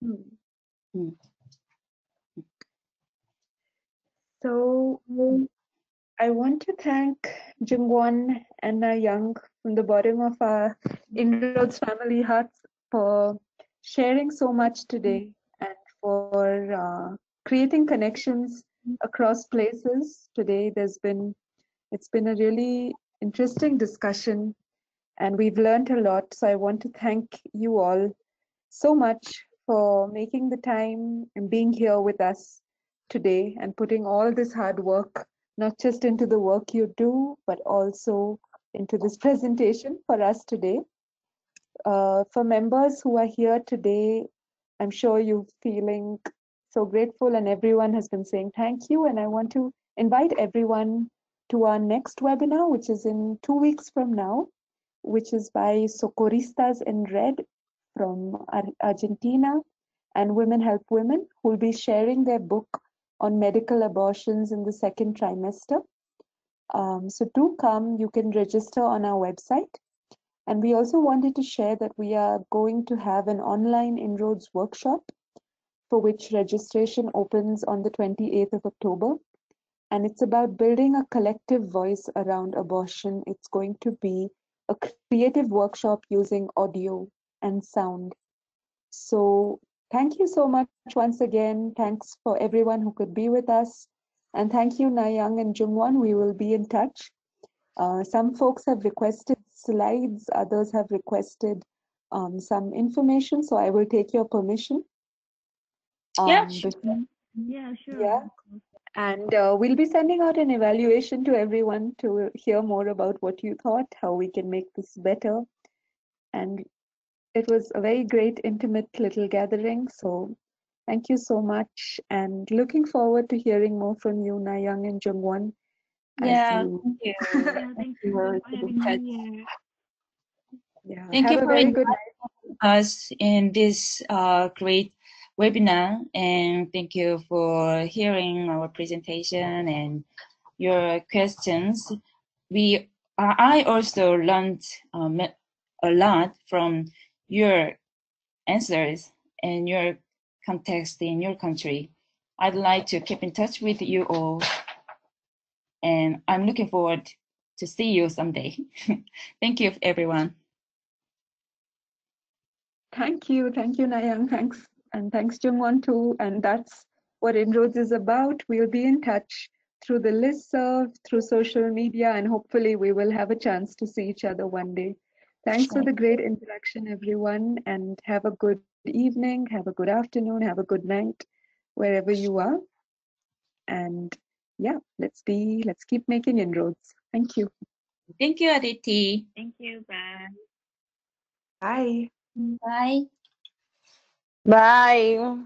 Mm. So I want to thank Jungwon and Young from the bottom of our Inroads family hearts for sharing so much today and for creating connections across places today. It's been a really interesting discussion and we've learned a lot. So I want to thank you all so much for making the time and being here with us today and putting all this hard work, not just into the work you do, but also into this presentation for us today. For members who are here today, I'm sure you're feeling so grateful and everyone has been saying thank you. And I want to invite everyone to our next webinar, which is in 2 weeks from now, which is by Socorristas in Red from Argentina and Women Help Women, who will be sharing their book on medical abortions in the second trimester. So do come, you can register on our website. And we also wanted to share that we are going to have an online inroads workshop for which registration opens on the 28th of October. And it's about building a collective voice around abortion. It's going to be a creative workshop using audio and sound. So thank you so much once again. Thanks for everyone who could be with us. And thank you, Nayang and Jungwon. We will be in touch. Some folks have requested slides, others have requested some information. So I will take your permission. Yeah, sure. Yeah, sure. Yeah. And we'll be sending out an evaluation to everyone to hear more about what you thought, how we can make this better. And it was a very great, intimate little gathering. So thank you so much. And looking forward to hearing more from you, Nayang and Jungwon. Yeah, You... thank you. Yeah, thank you for having me here. Yeah, Thank have you a for very good night. us in this great webinar, and thank you for hearing our presentation and your questions. I also learned a lot from your answers and your context in your country. I'd like to keep in touch with you all, and I'm looking forward to see you someday. Thank you, everyone. Thank you, Nayang. Thanks, and thanks, Jungwon too. And that's what Inroads is about. We'll be in touch through the listserv, through social media, and hopefully we will have a chance to see each other one day. Thanks for the great interaction, everyone, and have a good evening, have a good afternoon, have a good night, wherever you are. And yeah, let's keep making inroads. Thank you. Thank you, Aditi. Thank you. Bye. Bye. Bye. Bye.